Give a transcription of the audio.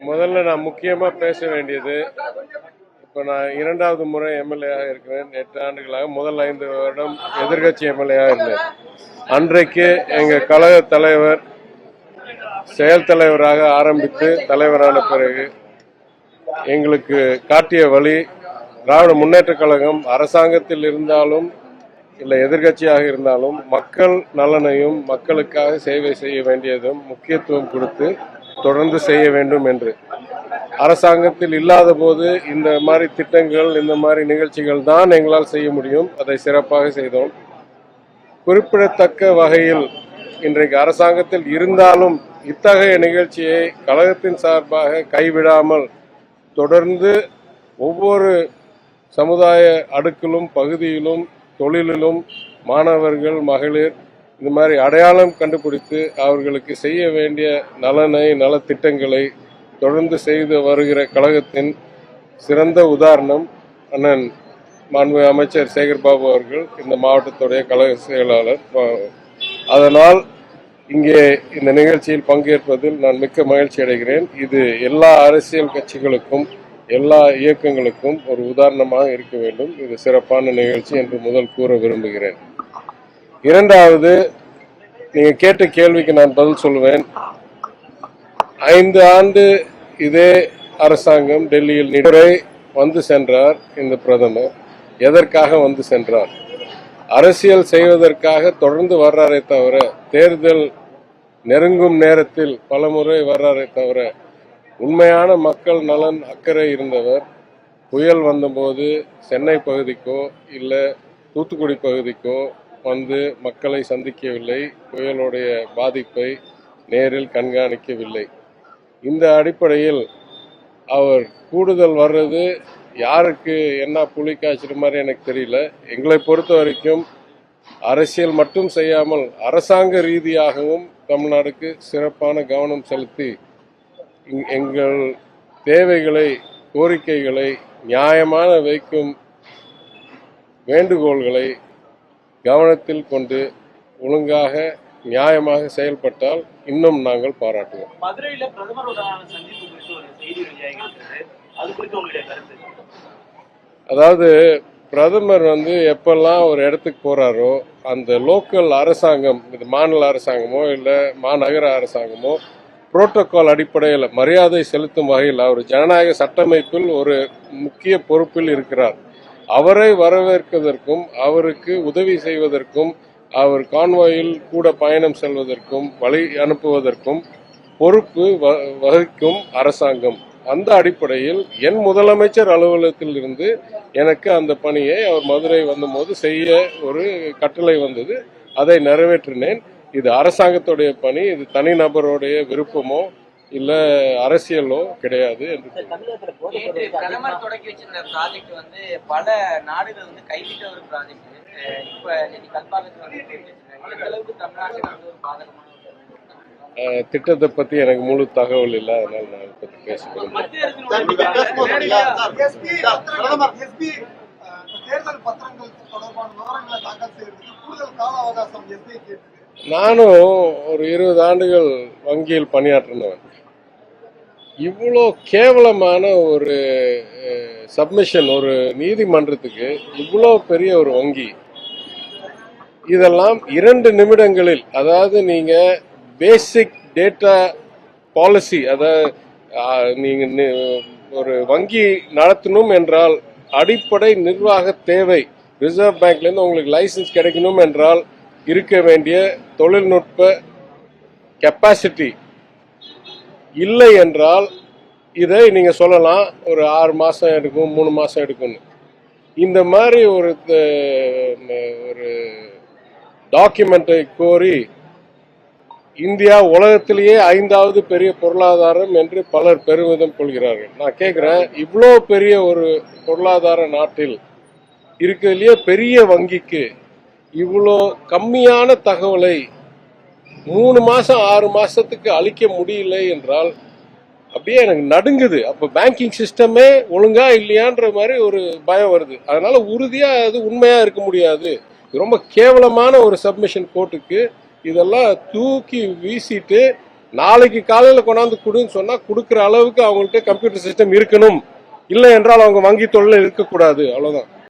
முதல்ல நான் முக்கியமாக பேச வேண்டியது, இப்போ நான் 2வது முறை எம்எல்ஏவாக இருக்கிறேன். 8 ஆண்டுகளாக முதல் 5 வருடம் எதிர்கட்சி எம்எல்ஏவாக இருந்தேன். அன்றைக்கு எங்கள் கழக தலைவர் செயல் தலைவராக ஆரம்பித்து தலைவரான பிறகு எங்களுக்கு காட்டிய வழி, திராவிட முன்னேற்ற கழகம் அரசாங்கத்தில் இருந்தாலும் இல்லை எதிர்கட்சியாக இருந்தாலும் மக்கள் நலனையும் மக்களுக்காக சேவை செய்ய வேண்டியதும் முக்கியத்துவம் கொடுத்து தொடர்ந்து செய்ய வேண்டும் என்று. அரசாங்கத்தில் இல்லாத போது இந்த மாதிரி திட்டங்கள், இந்த மாதிரி நிகழ்ச்சிகள் தான் எங்களால் செய்ய முடியும். அதை சிறப்பாக செய்தோம். குறிப்பிடத்தக்க வகையில் இன்றைக்கு அரசாங்கத்தில் இருந்தாலும் இத்தகைய நிகழ்ச்சியை கழகத்தின் சார்பாக கைவிடாமல் தொடர்ந்து ஒவ்வொரு சமுதாய அடுக்கிலும் பகுதியிலும் தொழிலிலும் மாணவர்கள், மகளிர் இந்த மாதிரி அடையாளம் கண்டுபிடித்து அவர்களுக்கு செய்ய வேண்டிய நலத்திட்டங்களை தொடர்ந்து செய்து வருகிற கழகத்தின் சிறந்த உதாரணம் அண்ணன் மாண்பு அமைச்சர் சேகர்பாபு அவர்கள், இந்த மாவட்டத்துடைய கழக செயலாளர். அதனால் இங்கே இந்த நிகழ்ச்சியில் பங்கேற்பதில் நான் மிக்க மகிழ்ச்சி அடைகிறேன். இது எல்லா அரசியல் கட்சிகளுக்கும் எல்லா இயக்கங்களுக்கும் ஒரு உதாரணமாக இருக்க வேண்டும். இது சிறப்பான நிகழ்ச்சி என்று முதல் கூற விரும்புகிறேன். 2வது, நீங்க கேட்ட கேள்விக்கு நான் பதில் சொல்லுவேன். 5 ஆண்டு இதே அரசாங்கம் டெல்லியில் நிறை வந்து சென்றார். இந்த பிரதமர் எதற்காக வந்து சென்றார்? அரசியல் செய்வதற்காக தொடர்ந்து வர்றாரே தவிர, தேர்தல் நெருங்கும் நேரத்தில் பலமுறை வர்றாரே தவிர, உண்மையான மக்கள் நலன் அக்கறை இருந்தவர் புயல் வந்தபோது சென்னை பகுதிக்கோ இல்லை தூத்துக்குடி பகுதிக்கோ வந்து மக்களை சந்திக்கவில்லை. புயலுடைய பாதிப்பை நேரில் கண்காணிக்கவில்லை. இந்த அடிப்படையில் அவர் கூடுதல் வர்றது யாருக்கு என்ன புலி காய்ச்சிற மாதிரி எனக்கு தெரியல. எங்களை பொறுத்த வரைக்கும் அரசியல் மட்டும் செய்யாமல் அரசாங்க ரீதியாகவும் தமிழ்நாடுக்கு சிறப்பான கவனம் செலுத்தி எங்கள் தேவைகளை, கோரிக்கைகளை, நியாயமான வைக்கும் வேண்டுகோள்களை கவனத்தில் கொண்டு ஒழுங்காக நியாயமாக செயல்பட்டால் இன்னும் நாங்கள் பாராட்டுவோம். மதுரையில் பிரதமருடனான சந்திப்பு குறித்து ஒரு செய்தி வெளியாகிறது. அது குறித்து உங்களுடைய கருத்து? அதாவது பிரதமர் எப்பெல்லாம் ஒரு இடத்துக்கு போறாரோ அந்த லோக்கல் அரசாங்கம், இது மாநில அரசாங்கமோ இல்லை மாநகர அரசாங்கமோ, புரோட்டோகால் அடிப்படையில் மரியாதை செலுத்தும் வகையில் அவர் ஜனநாயக சட்டமைப்பில் ஒரு முக்கிய பொறுப்பில் இருக்கிறார். அவரை வரவேற்கதற்கும் அவருக்கு உதவி செய்வதற்கும் அவர் கான்வாயில் கூட பயணம் செல்வதற்கும் வழி அனுப்புவதற்கும் பொறுப்பு வகிக்கும் அரசாங்கம். அந்த அடிப்படையில் என் முதலமைச்சர் அலுவலகத்தில் இருந்து எனக்கு அந்த பணியை அவர் மதுரை வந்தபோது செய்ய ஒரு கட்டளை வந்தது. அதை நிறைவேற்றினேன். இது அரசாங்கத்துடைய பணி. இது தனிநபருடைய விருப்பமோ இல்ல அரசியலோ கிடையாது என்று பிரதமர் தொடங்கி வச்சிருந்த ப்ராஜெக்ட் பல நாடுகள் கைவிட்ட ஒரு ப்ராஜெக்ட். திட்டத்தை பத்தி எனக்கு முழு தகவல் இல்லை, அதனால நான் பத்தி பேசுகிறேன். நானும் ஒரு 20 ஆண்டுகள் வங்கியில் பணியாற்றினவன். இவ்வளோ கேவலமான ஒரு சப்மிஷன் ஒரு நீதிமன்றத்துக்கு, இவ்வளோ பெரிய ஒரு வங்கி, இதெல்லாம் 2 நிமிடங்களில், அதாவது நீங்க பேசிக் டேட்டா பாலிசி, அதாவது நீங்க ஒரு வங்கி நடத்தணும் என்றால் அடிப்படை நிர்வாக தேவை, ரிசர்வ் பேங்க்ல இருந்து உங்களுக்கு லைசன்ஸ் கிடைக்கணும் என்றால் இருக்க வேண்டிய தொழில்நுட்ப கெப்பாசிட்டி இல்லை என்றால் இதை நீங்க சொல்லலாம் ஒரு 6 மாசம் எடுக்கும், 3 மாசம் எடுக்கும்னு. இந்த மாதிரி ஒரு டாக்குமெண்ட்டை கோரி இந்தியா உலகத்திலேயே 5வது பெரிய பொருளாதாரம் என்று பலர் பெருமிதம் கொள்கிறார்கள். நான் கேட்கிறேன், இவ்வளோ பெரிய ஒரு பொருளாதார நாட்டில் இருக்கிறதுலயே பெரிய வங்கிக்கு இவ்வளோ கம்மியான தகவலை 3 மாசம் 6 மாசத்துக்கு அளிக்க முடியல என்றால் அப்படியே எனக்கு நடுங்குது. அப்ப பேங்கிங் சிஸ்டமே ஒழுங்கா இல்லையான்ற மாதிரி ஒரு பயம் வருது. அதனால உறுதியா அது உண்மையா இருக்க முடியாது. ரொம்ப கேவலமான ஒரு சப்மிஷன் கோர்ட்டுக்கு இதெல்லாம் தூக்கி வீசிட்டு நாளைக்கு காலையில கொண்டாந்து கொடுன்னு சொன்னா கொடுக்குற அளவுக்கு அவங்கள்ட்ட கம்ப்யூட்டர் சிஸ்டம் இருக்கணும். இல்லை என்றால் அவங்க வங்கி தொழில் இருக்கக்கூடாது. அவ்வளவுதான்.